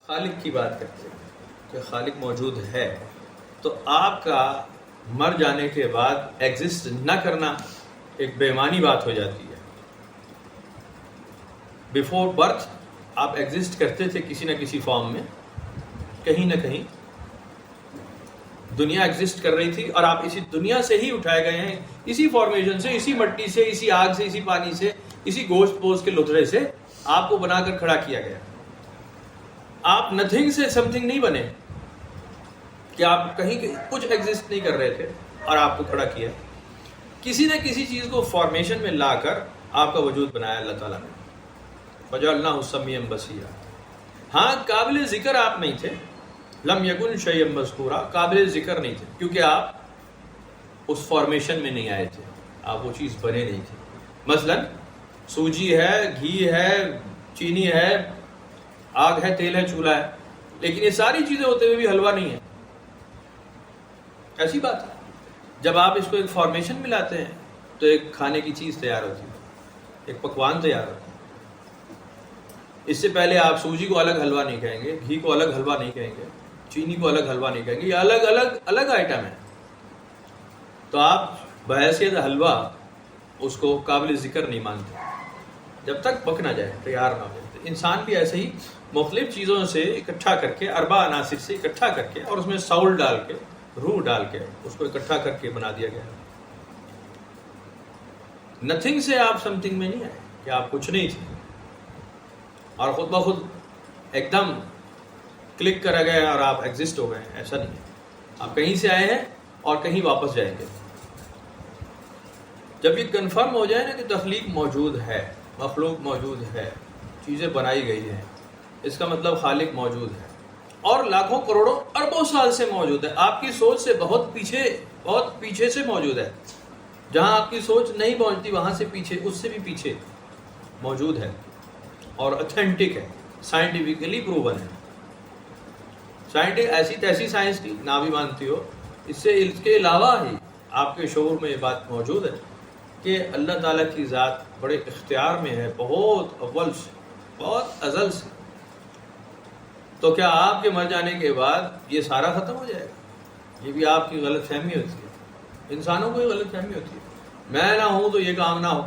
خالق کی بات کرتے ہیں کہ خالق موجود ہے، تو آپ کا مر جانے کے بعد ایگزسٹ نہ کرنا ایک بے ایمانی بات ہو جاتی ہے۔ بیفور برتھ آپ ایگزسٹ کرتے تھے کسی نہ کسی فارم میں، کہیں نہ کہیں دنیا ایگزسٹ کر رہی تھی، اور آپ اسی دنیا سے ہی اٹھائے گئے ہیں، اسی فارمیشن سے، اسی مٹی سے، اسی آگ سے، اسی پانی سے، اسی گوشت پوست کے لتڑے سے آپ کو بنا کر کھڑا کیا گیا۔ آپ نتھنگ سے سم تھنگ نہیں بنے کہ آپ کہیں کچھ ایگزسٹ نہیں کر رہے تھے اور آپ کو کھڑا کیا، کسی نہ کسی چیز کو فارمیشن میں لا کر آپ کا وجود بنایا اللہ تعالیٰ نے۔ فجعلناہ سمیعا بصیرا۔ ہاں، قابل ذکر آپ نہیں تھے، لم یکن شیئا مذکورا، قابل ذکر نہیں تھے کیونکہ آپ اس فارمیشن میں نہیں آئے تھے، آپ وہ چیز بنے نہیں تھے۔ مثلا سوجی ہے، گھی ہے، چینی ہے، آگ ہے، تیل ہے، چولہا ہے، لیکن یہ ساری چیزیں ہوتے ہوئے بھی حلوہ نہیں ہے، ایسی بات ہے۔ جب آپ اس کو ایک فارمیشن میں لاتے ہیں تو ایک کھانے کی چیز تیار ہوتی ہے، ایک پکوان تیار ہوتا ہے۔ اس سے پہلے آپ سوجی کو الگ حلوہ نہیں کہیں گے، گھی کو الگ حلوہ نہیں کہیں گے، چینی کو الگ حلوہ نہیں کہیں گے، یہ الگ الگ الگ آئٹم ہے۔ تو آپ بحیثیت حلوہ اس کو قابل ذکر نہیں مانتے جب تک پک نہ جائے، تیار نہ ہو۔ انسان بھی ایسے ہی مختلف چیزوں سے اکٹھا کر کے، اربع عناصر سے اکٹھا کر کے، اور اس میں سول ڈال کے، روح ڈال کے اس کو اکٹھا کر کے بنا دیا گیا۔ نتھنگ سے آپ سم تھنگ میں نہیں آئے کہ آپ کچھ نہیں تھے اور خود بخود ایک دم کلک کرا گیا اور آپ ایگزسٹ ہو گئے، ایسا نہیں ہے۔ آپ کہیں سے آئے ہیں اور کہیں واپس جائیں گے۔ جب یہ کنفرم ہو جائے نا کہ تخلیق موجود ہے، مخلوق موجود ہے، چیزیں بنائی گئی ہیں، اس کا مطلب خالق موجود ہے اور لاکھوں کروڑوں اربوں سال سے موجود ہے، آپ کی سوچ سے بہت پیچھے سے موجود ہے، جہاں آپ کی سوچ نہیں پہنچتی وہاں سے پیچھے، اس سے بھی پیچھے موجود ہے اور اتھینٹک ہے، سائنٹیفکلی پروون ہے۔ سائنٹک ایسی تیسی سائنس کی نہ بھی مانتی ہو، اس کے علاوہ ہی آپ کے شعور میں یہ بات موجود ہے کہ اللہ تعالیٰ کی ذات بڑے اختیار میں ہے، بہت اول سے، بہت ازل سے۔ تو کیا آپ کے مر جانے کے بعد یہ سارا ختم ہو جائے گا؟ یہ بھی آپ کی غلط فہمی ہوتی ہے، انسانوں کو یہ غلط فہمی ہوتی ہے، میں نہ ہوں تو یہ کام نہ ہو،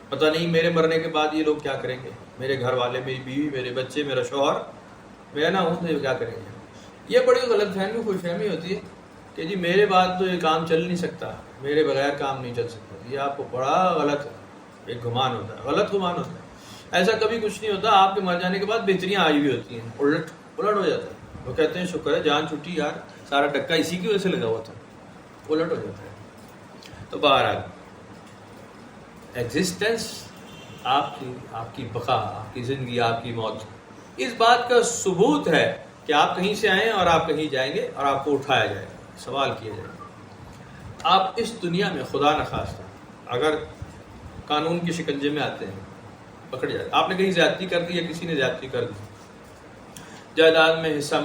پتہ نہیں میرے مرنے کے بعد یہ لوگ کیا کریں گے، میرے گھر والے، میری بیوی، میرے بچے، میرا شوہر، میں نہ ہوں تو یہ کیا کریں گے۔ یہ بڑی غلط فہمی، خوش فہمی ہوتی ہے کہ جی میرے بعد تو یہ کام چل نہیں سکتا، میرے بغیر کام نہیں چل سکتا۔ یہ آپ کو بڑا غلط ایک گمان ہوتا ہے، غلط گمان ہوتا ہے۔ ایسا کبھی کچھ نہیں ہوتا، آپ کے مر جانے کے بعد بہتریاں آئی ہوئی ہوتی ہیں، الٹ ہو جاتا ہے۔ وہ کہتے ہیں شکر ہے جان چھٹی یار، سارا ڈکا اسی کی وجہ سے لگا ہوا تھا، الٹ ہو جاتا ہے۔ تو بہرحال ایگزسٹنس آپ کی بقا، آپ کی زندگی، آپ کی موت، اس بات کا ثبوت ہے کہ آپ کہیں سے آئیں اور آپ کہیں جائیں گے اور آپ کو اٹھایا جائے گا، سوال کیا جائے گا۔ آپ اس دنیا میں خدا نخواستہ اگر قانون کے شکنجے میں آتے ہیں، پکڑ جاتے، آپ نے کہیں زیادتی کر دی یا کسی نے زیادتی کر دی، جائیداد میں حصہ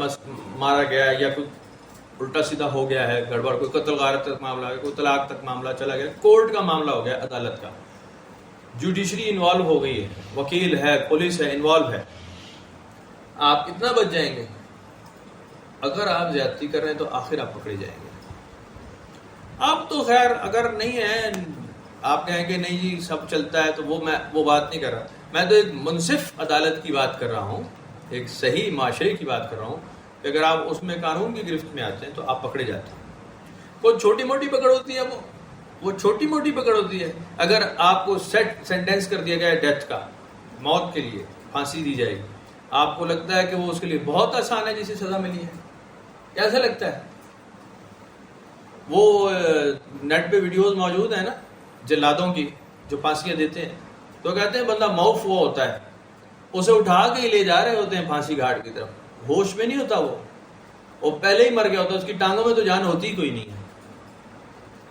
مارا گیا یا کوئی الٹا سیدھا ہو گیا ہے، گڑبڑ، کوئی قتل غارت تک معاملہ ہے، کوئی طلاق تک معاملہ چلا گیا، کورٹ کا معاملہ ہو گیا، عدالت کا، جوڈیشری انوالو ہو گئی ہے، وکیل ہے، پولیس ہے، انوالو ہے، آپ کتنا بچ جائیں گے؟ اگر آپ زیادتی کر رہے ہیں تو آخر آپ پکڑے جائیں گے۔ اب تو خیر اگر نہیں ہے، آپ کہیں کہ نہیں جی سب چلتا ہے، تو میں وہ بات نہیں کر رہا، میں تو ایک منصف عدالت کی بات کر رہا ہوں، ایک صحیح معاشرے کی بات کر رہا ہوں کہ اگر آپ اس میں قانون کی گرفت میں آتے ہیں تو آپ پکڑے جاتے ہیں۔ کوئی چھوٹی موٹی پکڑ ہوتی ہے، وہ چھوٹی موٹی پکڑ ہوتی ہے۔ اگر آپ کو سینٹینس کر دیا گیا ہے ڈیتھ کا، موت کے لیے پھانسی دی جائے گی، آپ کو لگتا ہے کہ وہ اس کے لیے بہت آسان ہے جسے سزا ملی ہے؟ کیسا لگتا ہے؟ وہ نیٹ پہ ویڈیوز موجود ہیں نا جلادوں کی جو پھانسیاں دیتے ہیں، تو کہتے ہیں بندہ موف وہ ہوتا ہے، اسے اٹھا کے ہی لے جا رہے ہوتے ہیں پھانسی گھاٹ کی طرف، ہوش میں نہیں ہوتا، وہ پہلے ہی مر گیا ہوتا ہے، اس کی ٹانگوں میں تو جان ہوتی ہی کوئی نہیں ہے،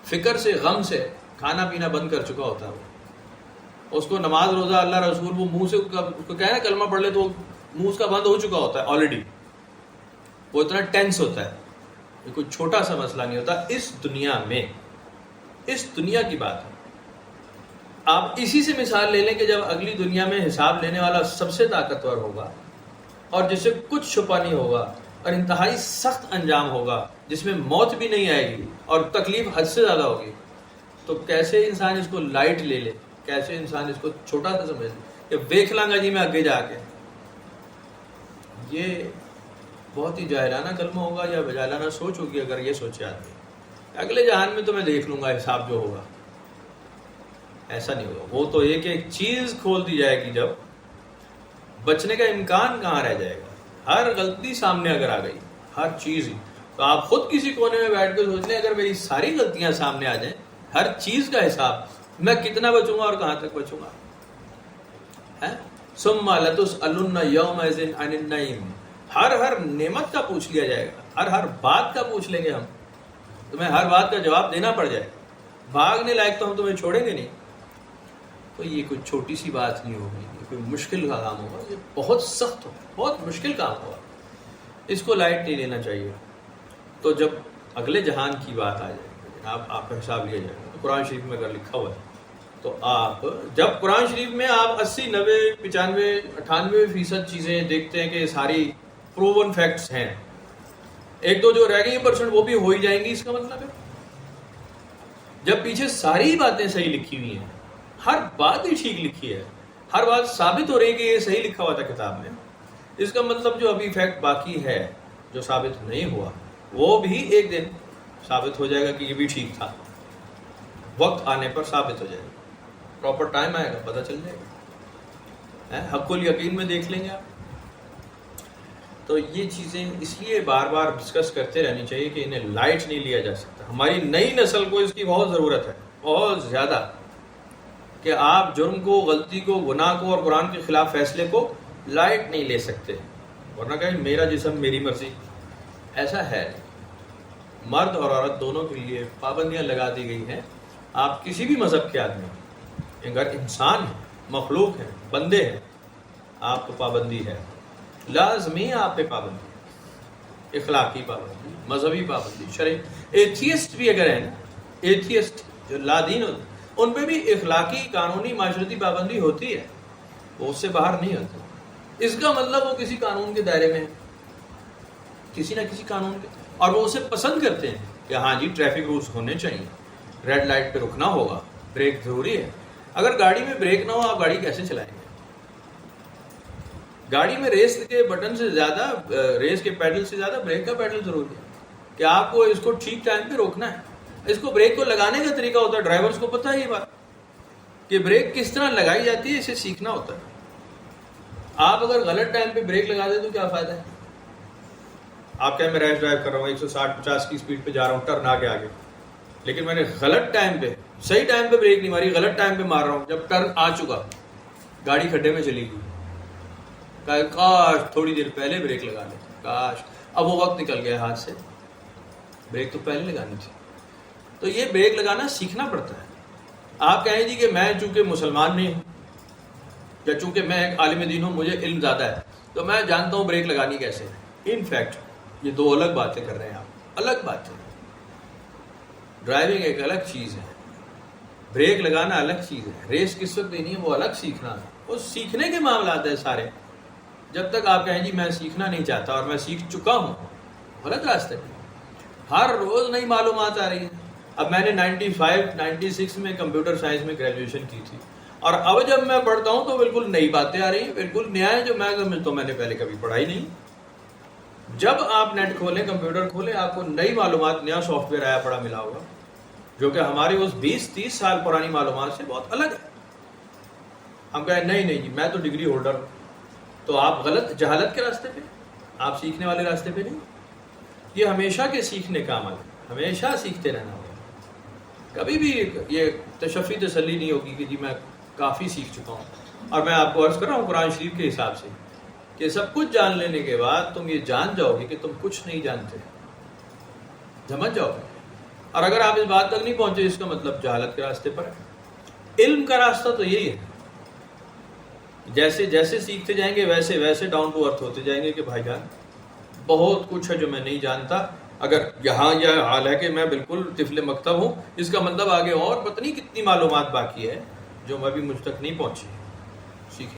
فکر سے، غم سے کھانا پینا بند کر چکا ہوتا ہے وہ، اس کو نماز روزہ اللہ رسول وہ منہ سے اس کو کہنا کلمہ پڑھ لے تو منہ اس کا بند ہو چکا ہوتا ہے آلریڈی، وہ اتنا ٹینس ہوتا ہے، یہ کوئی چھوٹا سا مسئلہ نہیں ہوتا اس دنیا میں، اس دنیا کی بات ہے۔ آپ اسی سے مثال لے لیں کہ جب اگلی دنیا میں حساب لینے والا سب سے طاقتور ہوگا اور جس سے کچھ چھپا نہیں ہوگا اور انتہائی سخت انجام ہوگا جس میں موت بھی نہیں آئے گی اور تکلیف حد سے زیادہ ہوگی، تو کیسے انسان اس کو لائٹ لے لے، کیسے انسان اس کو چھوٹا سا سمجھ لے کہ دیکھ لوں گا جی میں آگے جا کے؟ یہ بہت ہی جاہلانہ کلمہ ہوگا یا جاہلانہ سوچ ہوگی اگر یہ سوچے آدمی اگلے جہان میں تو میں دیکھ لوں گا حساب جو ہوگا۔ ایسا نہیں ہوگا، وہ تو ایک ایک چیز کھول دی جائے گی، جب بچنے کا امکان کہاں رہ جائے گا؟ ہر غلطی سامنے اگر آ گئی، ہر چیز ہی، تو آپ خود کسی کونے میں بیٹھ کے سوچ لیں اگر میری ساری غلطیاں سامنے آ جائیں، ہر چیز کا حساب، میں کتنا بچوں گا اور کہاں تک بچوں گا؟ ثم لتسألن یومئذ عن النعیم، ہر نعمت کا پوچھ لیا جائے گا، ہر بات کا پوچھ لیں گے ہم، تمہیں ہر بات کا جواب دینا پڑ جائے گا، بھاگنے لائق تو ہم تمہیں چھوڑیں گے نہیں۔ تو یہ کوئی چھوٹی سی بات نہیں ہوگی، یہ کوئی مشکل کا کام ہوگا، یہ بہت سخت ہوگا، بہت مشکل کام ہوگا، اس کو لائٹ نہیں لینا چاہیے۔ تو جب اگلے جہان کی بات آ جائے جناب، آپ کا حساب لیا جائے گا، تو قرآن شریف میں اگر لکھا ہوا ہے تو آپ جب قرآن شریف میں آپ 80 90 95 98% چیزیں دیکھتے ہیں کہ ساری پروون فیکٹس ہیں، ایک دو جو رہ گئی % وہ بھی ہو ہی جائیں گی، اس کا مطلب ہے جب پیچھے ساری باتیں صحیح لکھی ہوئی ہیں، ہر بات ہی ٹھیک لکھی ہے، ہر بات ثابت ہو رہی ہے کہ یہ صحیح لکھا ہوا تھا کتاب میں، اس کا مطلب جو ابھی فیکٹ باقی ہے جو ثابت نہیں ہوا وہ بھی ایک دن ثابت ہو جائے گا کہ یہ بھی ٹھیک تھا، وقت آنے پر ثابت ہو جائے گا، پراپر ٹائم آئے گا، پتہ چل جائے گا، حق الیقین میں دیکھ لیں گے آپ۔ تو یہ چیزیں اس لیے بار بار ڈسکس کرتے رہنی چاہیے کہ انہیں لائٹ نہیں لیا جا سکتا، ہماری نئی نسل کو اس کی بہت ضرورت ہے، بہت زیادہ، کہ آپ جرم کو، غلطی کو، گناہ کو اور قرآن کے خلاف فیصلے کو لائٹ نہیں لے سکتے، ورنہ کہیں میرا جسم میری مرضی، ایسا ہے نہیں۔ مرد اور عورت دونوں کے لیے پابندیاں لگا دی گئی ہیں، آپ کسی بھی مذہب کے آدمی اگر انسان ہیں، مخلوق ہیں، بندے ہیں، آپ کو پابندی ہے، لازمی آپ پہ پابندی، اخلاقی پابندی، مذہبی پابندی، شرعی۔ ایتھیسٹ بھی اگر ہیں نا، ایتھیسٹ جو لادین ہوتے ان پہ بھی اخلاقی، قانونی، معاشرتی پابندی ہوتی ہے، وہ اس سے باہر نہیں ہوتے، اس کا مطلب وہ کسی قانون کے دائرے میں ہے، کسی نہ کسی قانون کے، اور وہ اسے پسند کرتے ہیں کہ ہاں جی ٹریفک رولز ہونے چاہیے، ریڈ لائٹ پہ رکنا ہوگا، بریک ضروری ہے۔ اگر گاڑی میں بریک نہ ہو آپ گاڑی کیسے چلائیں گے؟ گاڑی میں ریس کے بٹن سے زیادہ، ریس کے پیڈل سے زیادہ بریک کا پیڈل ضروری ہے کہ آپ کو اس کو ٹھیک ٹائم پہ روکنا ہے۔ اس کو بریک کو لگانے کا طریقہ ہوتا ہے، ڈرائیورز کو پتہ ہے یہ بات کہ بریک کس طرح لگائی جاتی ہے، اسے سیکھنا ہوتا ہے۔ آپ اگر غلط ٹائم پہ بریک لگا دیں تو کیا فائدہ ہے؟ آپ کہیں میں ریش ڈرائیو کر رہا ہوں، 160-50 کی سپیڈ پہ جا رہا ہوں، ٹرن آ کے آگے، لیکن میں نے غلط ٹائم پہ، صحیح ٹائم پہ بریک نہیں ماری، غلط ٹائم پہ مار رہا ہوں، جب ٹرن آ چکا گاڑی کھڈے میں چلی گئی، کاش تھوڑی دیر پہلے بریک لگا لیں، کاش، اب وہ وقت نکل گیا ہاتھ سے، بریک تو پہلے لگانی تھی۔ تو یہ بریک لگانا سیکھنا پڑتا ہے۔ آپ کہیں جی کہ میں چونکہ مسلمان نہیں ہوں یا چونکہ میں ایک عالم دین ہوں، مجھے علم زیادہ ہے تو میں جانتا ہوں بریک لگانی کیسے ہے۔ ان فیکٹ یہ دو الگ باتیں کر رہے ہیں آپ، الگ باتیں۔ ڈرائیونگ ایک الگ چیز ہے، بریک لگانا الگ چیز ہے، ریس کس وقت دینی ہے وہ الگ سیکھنا ہے، وہ سیکھنے کے معاملات ہیں سارے۔ جب تک آپ کہیں جی میں سیکھنا نہیں چاہتا اور میں سیکھ چکا ہوں، غلط راستے پہ، ہر روز نئی معلومات آ رہی ہیں۔ اب میں نے 96 میں کمپیوٹر سائنس میں گریجویشن کی تھی، اور اب جب میں پڑھتا ہوں تو بالکل نئی باتیں آ رہی ہیں، بالکل نیا ہے جو میں نے پہلے کبھی پڑھا ہی نہیں۔ جب آپ نیٹ کھولیں، کمپیوٹر کھولیں، آپ کو نئی معلومات، نیا سافٹ ویئر آیا پڑا ملا ہوگا جو کہ ہماری اس 20-30 سال پرانی معلومات سے بہت الگ ہے۔ ہم کہیں نہیں جی میں تو ڈگری ہولڈر ہوں، تو آپ غلط، جہالت کے راستے پہ، آپ سیکھنے والے راستے پہ نہیں۔ یہ ہمیشہ کے سیکھنے کا عمل ہے، ہمیشہ سیکھتے رہنا ہوگا، کبھی بھی یہ تشفی تسلی نہیں ہوگی کہ جی میں کافی سیکھ چکا ہوں۔ اور میں آپ کو عرض کر رہا ہوں قرآن شریف کے حساب سے کہ سب کچھ جان لینے کے بعد تم یہ جان جاؤ گے کہ تم کچھ نہیں جانتے، سمجھ جاؤ گے۔ اور اگر آپ اس بات تک نہیں پہنچے اس کا مطلب جہالت کے راستے پر ہے۔ علم کا راستہ تو یہی ہے، جیسے جیسے سیکھتے جائیں گے ویسے ویسے ڈاؤن ٹو ارتھ ہوتے جائیں گے کہ بھائی جان بہت کچھ ہے جو میں نہیں جانتا۔ اگر یہاں یہ حال ہے کہ میں بالکل طفل مکتب ہوں، اس کا مطلب آگے اور پتہ نہیں کتنی معلومات باقی ہے جو ابھی مجھ تک نہیں پہنچی۔